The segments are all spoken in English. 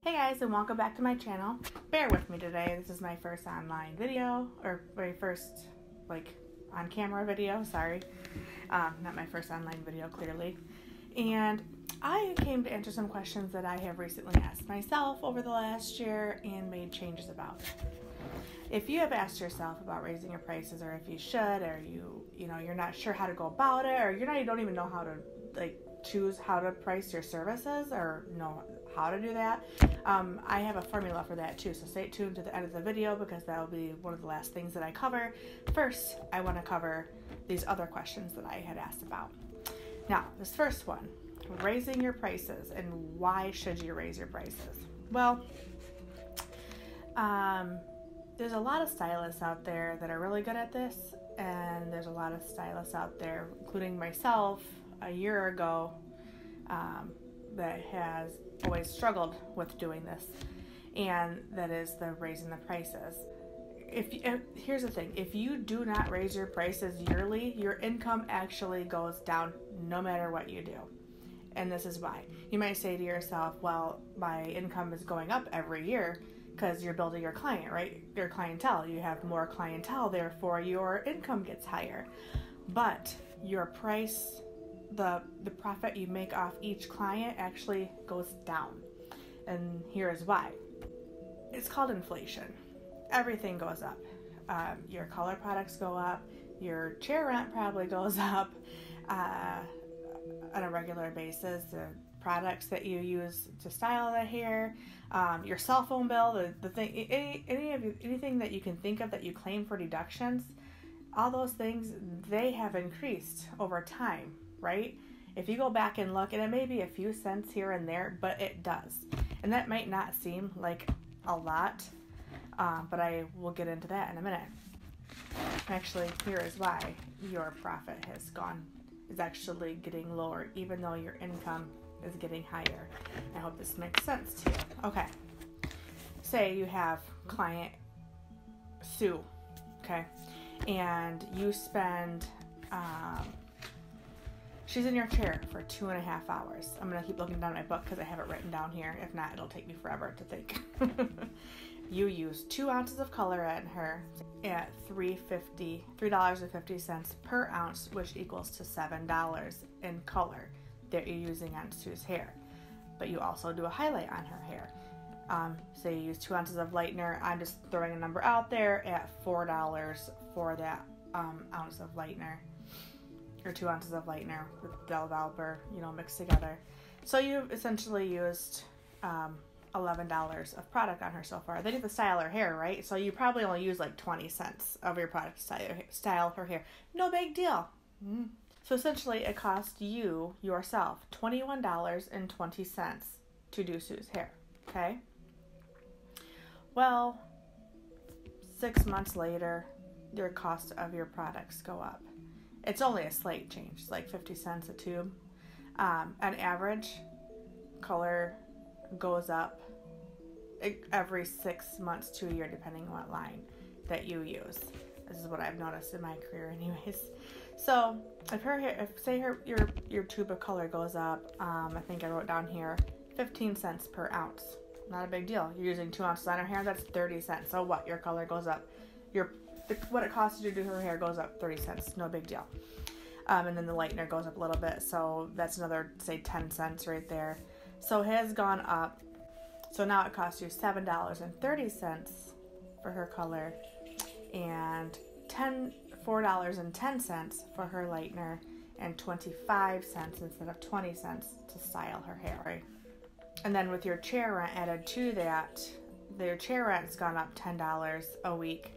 Hey guys, and welcome back to my channel. Bear with me today. This is my first online video, or my first on camera video, sorry. Not my first online video, clearly. And I came to answer some questions that I have recently asked myself over the last year and made changes about. If you have asked yourself about raising your prices, or if you should, or you're not sure how to go about it, or you don't even know how to choose how to price your services or know how to do that, I have a formula for that too, so stay tuned to the end of the video because that will be one of the last things that I cover. First, I want to cover these other questions that I had asked about. Now, this first one, raising your prices, and why should you raise your prices? Well, there's a lot of stylists out there that are really good at this, and there's a lot of stylists out there, including myself, a year ago, that has always struggled with doing this, and that is the raising the prices. Here's the thing, if you do not raise your prices yearly, your income actually goes down no matter what you do. And this is why. You might say to yourself, well, my income is going up every year because you're building your client, right? Your clientele. You have more clientele, therefore your income gets higher. But your price, the profit you make off each client actually goes down. And here is why. It's called inflation. Everything goes up. Your color products go up. Your chair rent probably goes up on a regular basis. The products that you use to style the hair, your cell phone bill, the thing, anything that you can think of that you claim for deductions, all those things, they have increased over time, right? If you go back and look, and it may be a few cents here and there, but it does. And that might not seem like a lot, but I will get into that in a minute. Actually, here is why your profit is actually getting lower, even though your income is getting higher. I hope this makes sense to you. Okay. Say you have client Sue, okay? And you spend, she's in your chair for 2.5 hours. I'm going to keep looking down my book because I have it written down here. If not, it'll take me forever to think. You use 2 ounces of color in her at $3.50 per ounce, which equals to $7 in color that you're using on Sue's hair. But you also do a highlight on her hair. Say you use 2 ounces of lightener. I'm just throwing a number out there at $4 for that ounce of lightener, or 2 ounces of lightener with developer, mixed together. So you've essentially used $11 of product on her so far. Then you have to style her hair, right? So you probably only use like 20 cents of your product to style her hair. No big deal. So essentially it cost you, yourself, $21.20 to do Sue's hair, okay? Well, 6 months later, your cost of your products go up. It's only a slight change, like 50 cents a tube. On average, color goes up every 6 months to a year, depending on what line that you use. This is what I've noticed in my career anyways. So if your tube of color goes up, I think I wrote down here 15 cents per ounce. Not a big deal. You're using 2 ounces on her hair, that's 30 cents. So what? Your color goes up. What it costs you to do her hair goes up 30 cents. No big deal. And then the lightener goes up a little bit. So that's another, say, 10 cents right there. So it has gone up. So now it costs you $7.30 for her color and $4.10 for her lightener and 25 cents instead of 20 cents to style her hair, right? And then with your chair rent added to that, their chair rent's gone up $10 a week.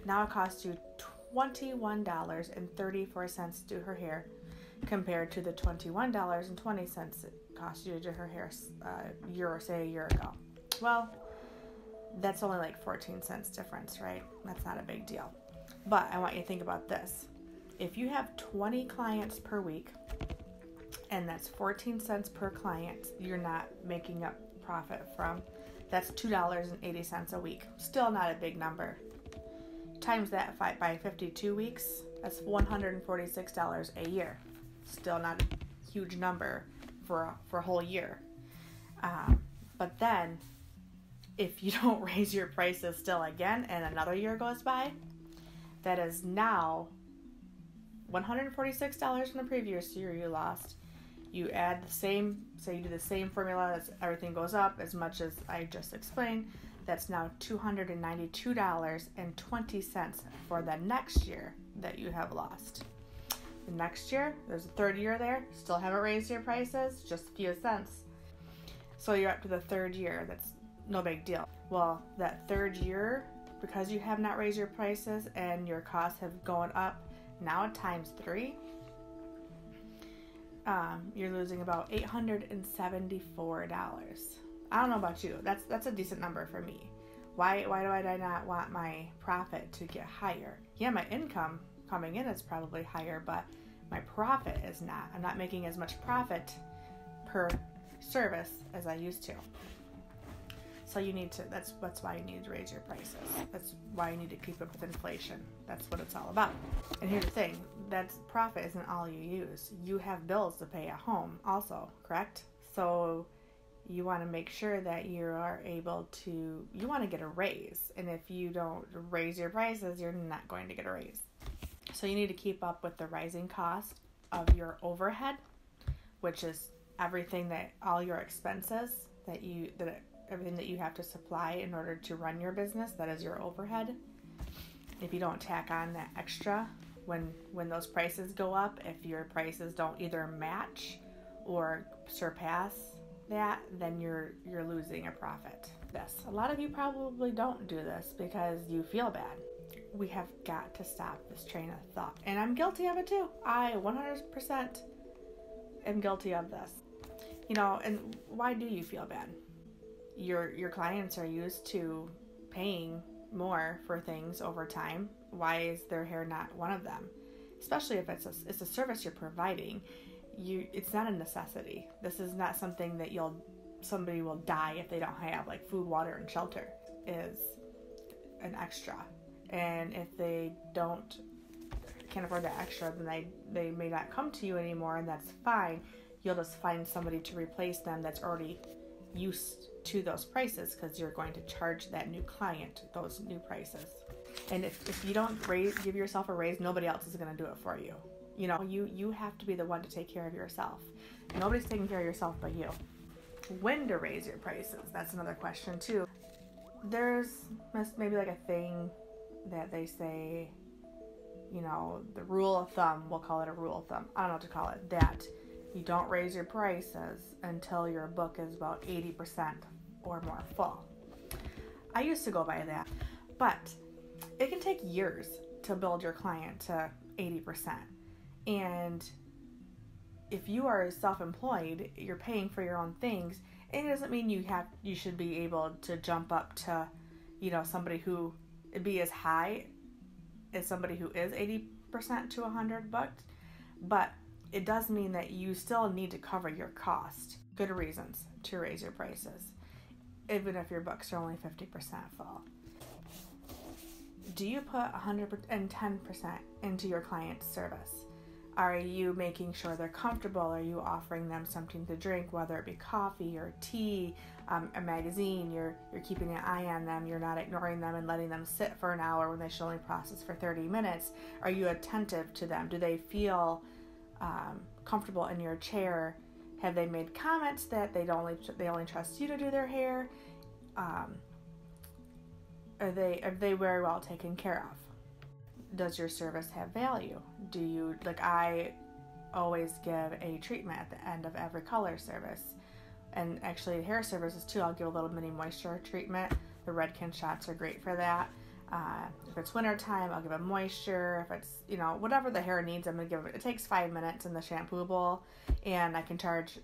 Now it costs you $21.34 to do her hair compared to the $21.20 it cost you to do her hair a year ago. Well, that's only like 14 cents difference, right? That's not a big deal. But I want you to think about this. If you have 20 clients per week, and that's 14 cents per client, you're not making up profit from, that's $2.80 a week. Still not a big number. Times that by 52 weeks, that's $146 a year. Still not a huge number for a whole year. But then if you don't raise your prices still again and another year goes by, that is now $146 from the previous year you lost. You add the same, say you do the same formula as everything goes up as much as I just explained. That's now $292.20 for the next year that you have lost. The next year, there's a third year there, still haven't raised your prices, just a few cents. So you're up to the third year, that's no big deal. Well, that third year, because you have not raised your prices and your costs have gone up now times 3, you're losing about $874. I don't know about you. That's a decent number for me. Why do I not want my profit to get higher? Yeah, my income coming in is probably higher, but my profit is not. I'm not making as much profit per service as I used to. So you need to, that's why you need to raise your prices. That's why you need to keep up with inflation. That's what it's all about. And here's the thing, that profit isn't all you use. You have bills to pay at home also, correct? So you want to make sure that you are able to, you want to get a raise. And if you don't raise your prices, you're not going to get a raise. So you need to keep up with the rising cost of your overhead, which is everything that, all your expenses everything that you have to supply in order to run your business, that is your overhead. If you don't tack on that extra when those prices go up, if your prices don't either match or surpass that, then you're losing a profit. This, a lot of you probably don't do this because you feel bad. We have got to stop this train of thought. And I'm guilty of it too. I 100% am guilty of this. You know, and why do you feel bad? Your clients are used to paying more for things over time. Why is their hair not one of them? Especially if it's a service you're providing. It's not a necessity. This is not something that somebody will die if they don't have, like food, water, and shelter is an extra. And if they can't afford that extra, then they may not come to you anymore, and that's fine. You'll just find somebody to replace them that's already used to those prices, because you're going to charge that new client those new prices. And if you don't give yourself a raise, nobody else is going to do it for you. You know, you have to be the one to take care of yourself. Nobody's taking care of yourself but you. When to raise your prices, that's another question too. There's maybe like a thing that they say, you know, the rule of thumb, we'll call it a rule of thumb, I don't know what to call it, that you don't raise your prices until your book is about 80% or more full. I used to go by that, but it can take years to build your client to 80%. And if you are self-employed, you're paying for your own things, it doesn't mean you should be able to jump up to, you know, somebody who be as high as somebody who is 80% to 100 bucks, but it does mean that you still need to cover your cost. Good reasons to raise your prices, even if your books are only 50% full. Do you put 110% into your client's service? Are you making sure they're comfortable? Are you offering them something to drink, whether it be coffee or tea, a magazine? You're keeping an eye on them. You're not ignoring them and letting them sit for an hour when they should only process for 30 minutes. Are you attentive to them? Do they feel comfortable in your chair? Have they made comments that they only trust you to do their hair? Are they very well taken care of? Does your service have value? Do you, like, I always give a treatment at the end of every color service, and actually hair services too. I'll give a little mini moisture treatment. The Redken shots are great for that. If it's winter time, I'll give it moisture. If it's, you know, whatever the hair needs, I'm gonna give it. It takes 5 minutes in the shampoo bowl, and I can charge,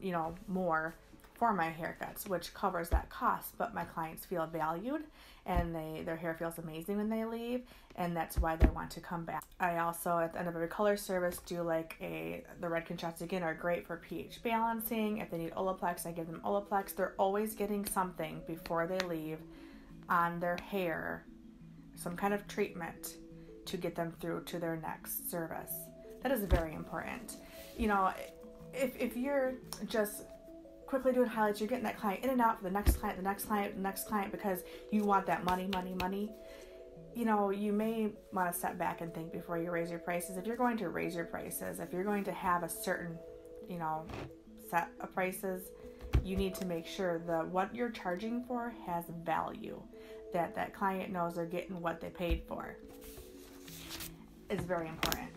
you know, more for my haircuts, which covers that cost. But my clients feel valued, and their hair feels amazing when they leave, and that's why they want to come back. I also, at the end of every color service, do like the Redken shots again are great for pH balancing. If they need Olaplex, I give them Olaplex. They're always getting something before they leave on their hair, some kind of treatment to get them through to their next service. That is very important. You know, if you're just quickly doing highlights, you're getting that client in and out for the next client, the next client, the next client, because you want that money. You know, you may want to step back and think before you raise your prices. If you're going to raise your prices, if you're going to have a certain, you know, set of prices, you need to make sure that what you're charging for has value, that client knows they're getting what they paid for. It's very important.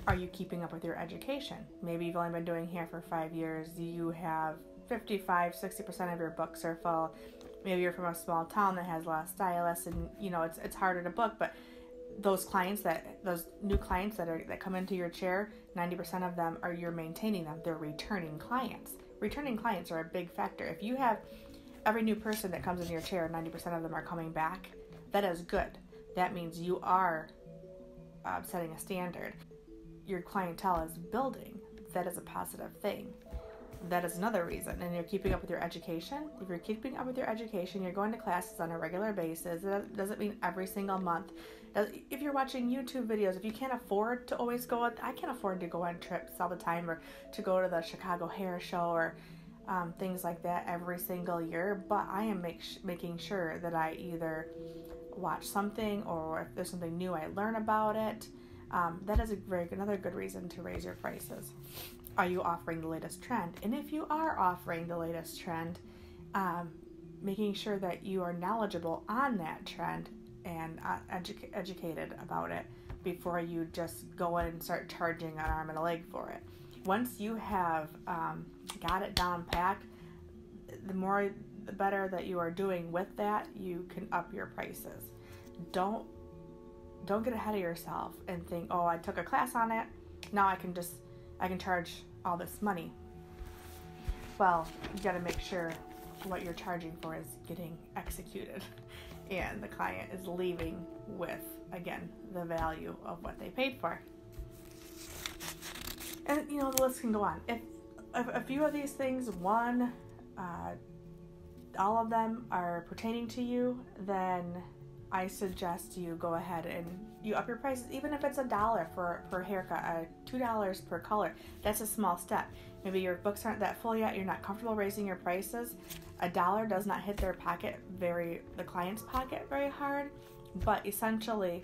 Are you keeping up with your education? Maybe you've only been doing hair for 5 years. You have 55-60% of your books are full. Maybe you're from a small town that has a lot of stylists, and you know it's harder to book. But those new clients that come into your chair, 90% of them you're maintaining them. They're returning clients. Returning clients are a big factor. If you have every new person that comes in your chair, 90% of them are coming back, that is good. That means you are setting a standard. Your clientele is building. That is a positive thing. That is another reason. And you're keeping up with your education. If you're keeping up with your education, you're going to classes on a regular basis. That doesn't mean every single month. If you're watching YouTube videos, if you can't afford to always go on, I can't afford to go on trips all the time, or to go to the Chicago Hair Show, or things like that every single year. But I am making sure that I either watch something, or if there's something new, I learn about it. That is another good reason to raise your prices. Are you offering the latest trend? And if you are offering the latest trend, making sure that you are knowledgeable on that trend and educated about it before you just go in and start charging an arm and a leg for it. Once you have got it down packed, the better that you are doing with that, you can up your prices. Don't get ahead of yourself and think, oh, I took a class on it, now I can charge all this money. Well, you got to make sure what you're charging for is getting executed and the client is leaving with, again, the value of what they paid for. And you know, the list can go on. If a few of these things, all of them are pertaining to you, then I suggest you go ahead and you up your prices, even if it's $1 per haircut, $2 per color. That's a small step. Maybe your books aren't that full yet, you're not comfortable raising your prices. $1 does not hit the client's pocket very hard, but essentially,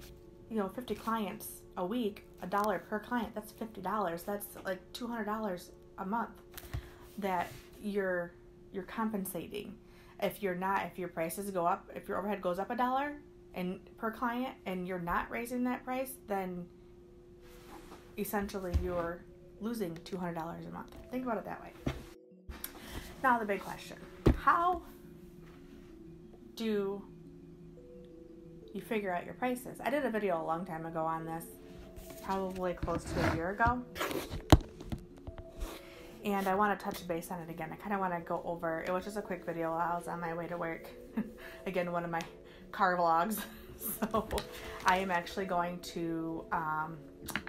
50 clients a week, $1 per client, that's $50. That's like $200 a month that you're compensating. If your prices go up, if your overhead goes up $1 and per client and you're not raising that price, then essentially you're losing $200 a month. Think about it that way. Now the big question, how do you figure out your prices? I did a video a long time ago on this, probably close to a year ago. And I want to touch base on it again. I kind of want to go over, it was just a quick video while I was on my way to work. Again, one of my car vlogs. So I am actually going to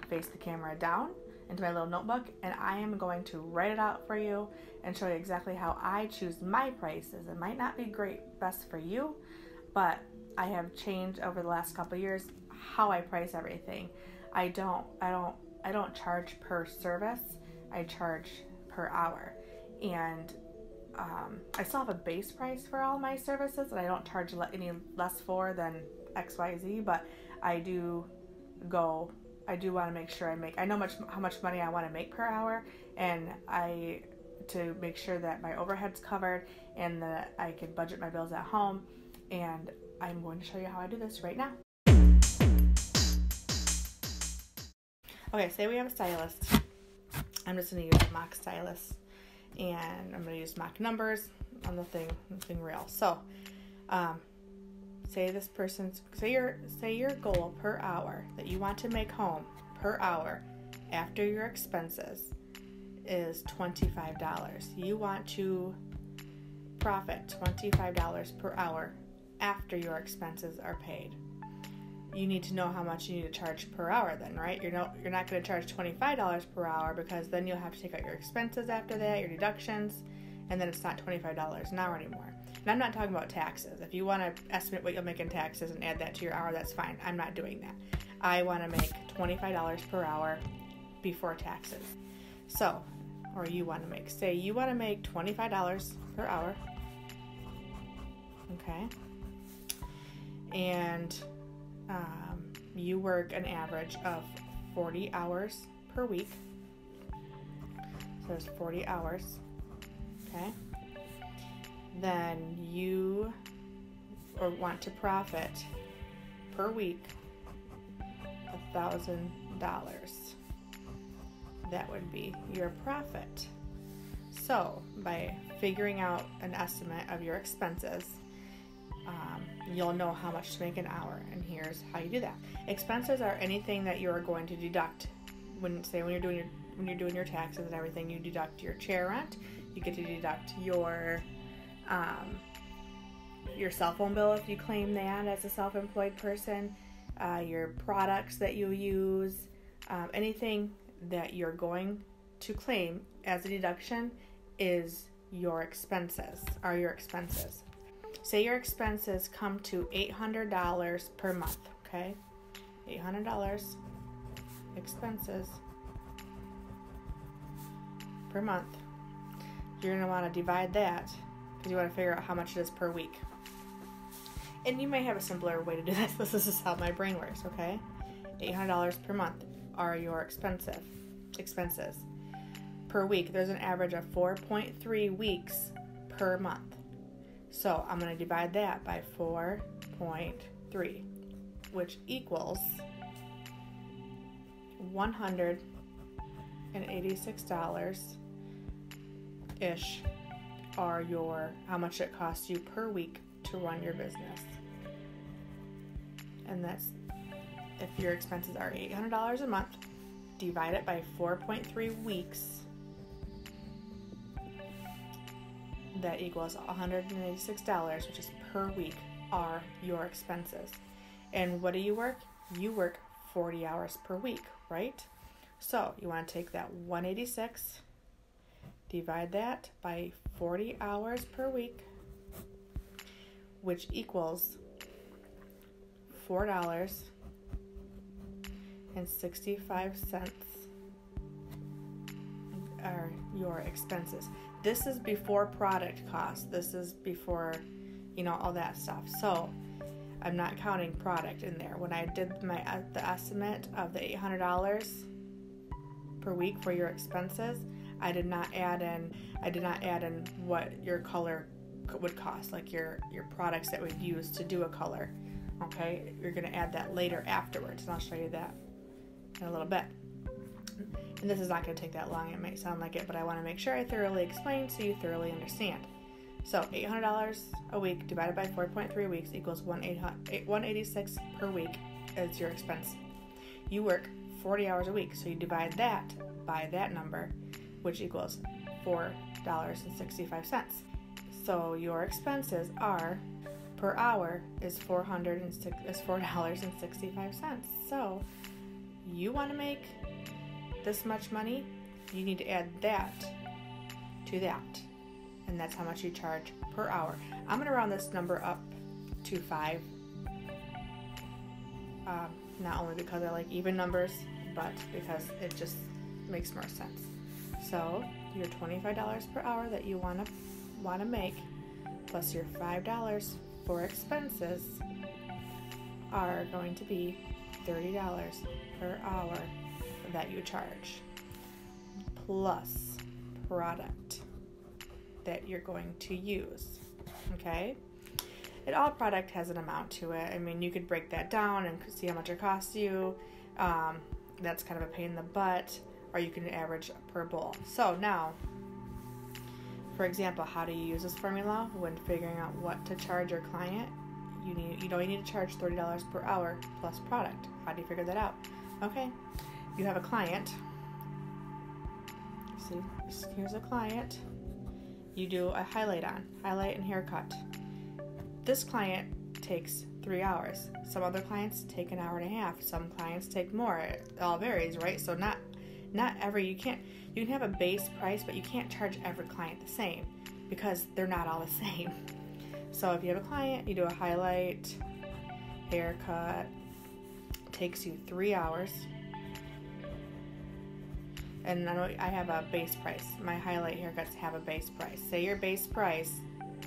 face the camera down into my little notebook, and I am going to write it out for you and show you exactly how I choose my prices. It might not be best for you, but I have changed over the last couple of years how I price everything. I don't charge per service. I charge per hour, and I still have a base price for all my services, and I don't charge any less for than XYZ, but I do want to make sure I know how much money I want to make per hour, and to make sure that my overhead's covered and that I can budget my bills at home. And I'm going to show you how I do this right now. Okay, say we have a stylist. I'm just going to use a mock stylist, and I'm going to use mock numbers on the thing real. So, say your goal per hour that you want to make home per hour after your expenses is $25. You want to profit $25 per hour after your expenses are paid. You need to know how much you need to charge per hour then, right? You're not going to charge $25 per hour, because then you'll have to take out your expenses after that, your deductions, and then it's not $25 an hour anymore. And I'm not talking about taxes. If you want to estimate what you'll make in taxes and add that to your hour, that's fine. I'm not doing that. I want to make $25 per hour before taxes. So or you want to make. Say you want to make $25 per hour. Okay. And you work an average of 40 hours per week. So there's 40 hours. Okay. Then you want to profit per week $1,000. That would be your profit. So by figuring out an estimate of your expenses, you'll know how much to make an hour, and here's how you do that. Expenses are anything that you are going to deduct when you're doing your taxes and everything. You deduct your chair rent, you get to deduct your cell phone bill if you claim that as a self-employed person, your products that you use, anything that you're going to claim as a deduction is your expenses, are your expenses. Say your expenses come to $800 per month, okay? $800 expenses per month. You're going to want to divide that because you want to figure out how much it is per week. And you may have a simpler way to do this. This is how my brain works, okay? $800 per month are your expenses. Per week, there's an average of 4.3 weeks per month. So I'm going to divide that by 4.3, which equals $186-ish are how much it costs you per week to run your business. And that's, if your expenses are $800 a month, divide it by 4.3 weeks, that equals $186, which is per week, are your expenses. And what do you work? You work 40 hours per week, right? So you want to take that 186, divide that by 40 hours per week, which equals $4.65 are your expenses. This is before product cost. This is before, all that stuff. So I'm not counting product in there. When I did the estimate of the $800 per week for your expenses, I did not add in what your color would cost, like your products that would use to do a color. Okay, you're going to add that later afterwards, and I'll show you that in a little bit. And this is not going to take that long. It might sound like it, but I want to make sure I thoroughly explain so you thoroughly understand. So $800 a week divided by 4.3 weeks equals $186 per week as your expense. You work 40 hours a week, so you divide that by that number, which equals $4.65. So your expenses are, per hour, is $4.65. So you want to make this much money, you need to add that to that, and that's how much you charge per hour. I'm going to round this number up to 5, not only because I like even numbers, but because it just makes more sense. So your $25 per hour that you want to make, plus your $5 for expenses, are going to be $30 per hour that you charge, plus product that you're going to use. Okay? And all product has an amount to it. I mean, you could break that down and see how much it costs you. That's kind of a pain in the butt, or you can average per bowl. So now, for example, how do you use this formula when figuring out what to charge your client? You need to charge $30 per hour plus product. How do you figure that out? Okay, you have a client. See, here's a client. You do a highlight and haircut. This client takes 3 hours. Some other clients take an hour and a half. Some clients take more. It all varies, right? So you can have a base price, but you can't charge every client the same because they're not all the same. So if you have a client, you do a highlight, haircut, takes you 3 hours. and I know I have a base price. My highlight haircuts have a base price. Say your base price,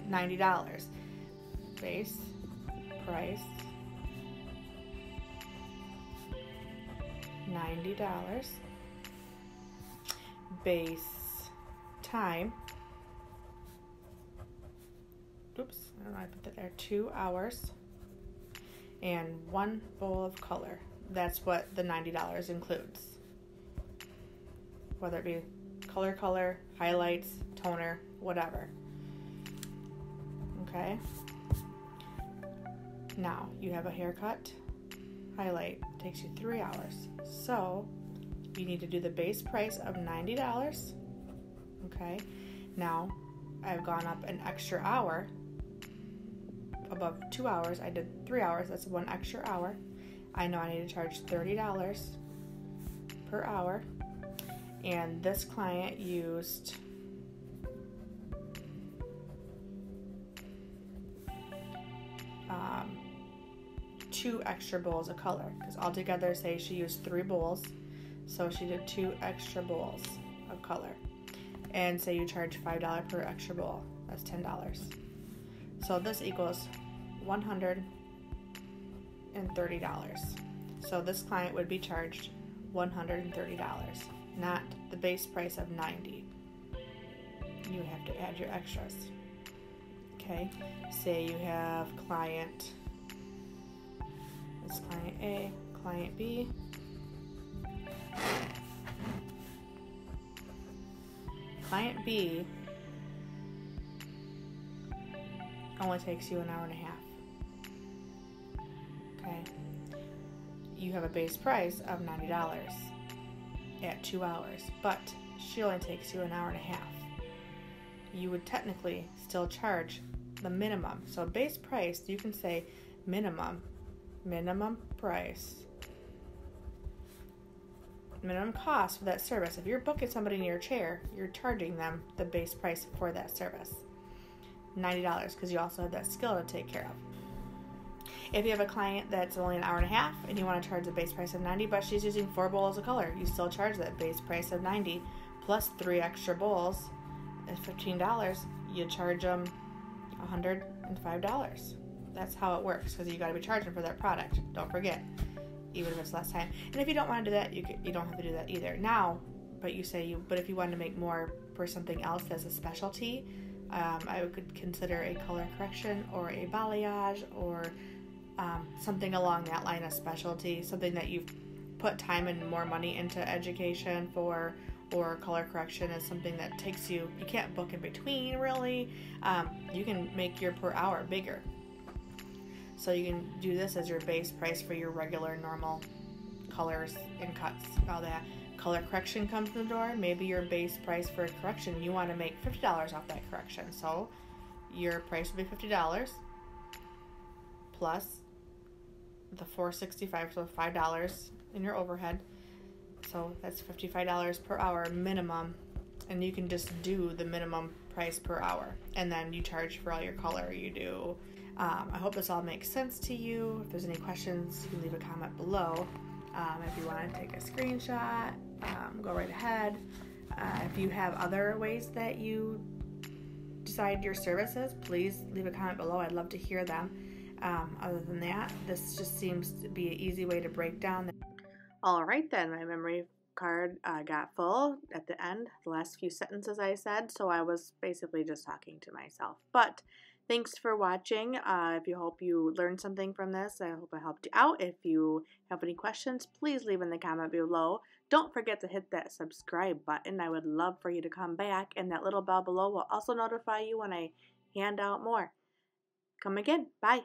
$90. Base price, $90. Base time, oops, I don't know, I put that there, 2 hours, and 1 bowl of color. That's what the $90 includes. Whether it be color, highlights, toner, whatever. Okay. Now, you have a haircut. Highlight takes you 3 hours. So, you need to do the base price of $90. Okay. Now, I've gone up an extra hour. Above 2 hours, I did 3 hours. That's 1 extra hour. I know I need to charge $30 per hour. And this client used 2 extra bowls of color, because altogether, say she used 3 bowls, so she did 2 extra bowls of color. And say you charge $5 per extra bowl, that's $10. So this equals $130. So this client would be charged $130, not the base price of $90. You have to add your extras. Okay, say you have client, this client A, client B. Client B only takes you an hour and a half. Okay, you have a base price of $90 at 2 hours, but she only takes you an hour and a half. You would technically still charge the minimum. So base price, you can say minimum price, minimum cost for that service. If you're booking somebody in your chair, you're charging them the base price for that service, $90, because you also have that skill to take care of. If you have a client that's only an hour and a half and you want to charge the base price of $90, but she's using 4 bowls of color, you still charge that base price of $90 plus 3 extra bowls at $15. You charge them $105. That's how it works, because you got to be charging for that product. Don't forget, even if it's less time. And if you don't want to do that, you don't have to do that either. Now, but if you wanted to make more for something else that's a specialty, I would consider a color correction or a balayage or something along that line of specialty, something that you've put time and more money into education for, or color correction is something that takes you can't book in between really. You can make your per hour bigger. So you can do this as your base price for your regular normal colors and cuts, all that. Color correction comes in the door, maybe your base price for a correction, you want to make $50 off that correction. So your price would be $50 plus the $4.65, so $5 in your overhead. So that's $55 per hour minimum, and you can just do the minimum price per hour, and then you charge for all your color you do. I hope this all makes sense to you. If there's any questions, you can leave a comment below. If you want to take a screenshot, go right ahead. If you have other ways that you decide your services, please leave a comment below. I'd love to hear them. Other than that, this just seems to be an easy way to break down. All right then, my memory card got full at the end, the last few sentences I said, so I was basically just talking to myself. But thanks for watching. If you hope you learned something from this, I hope I helped you out. If you have any questions, please leave in the comment below. Don't forget to hit that subscribe button. I would love for you to come back, and that little bell below will also notify you when I hand out more. Come again. Bye.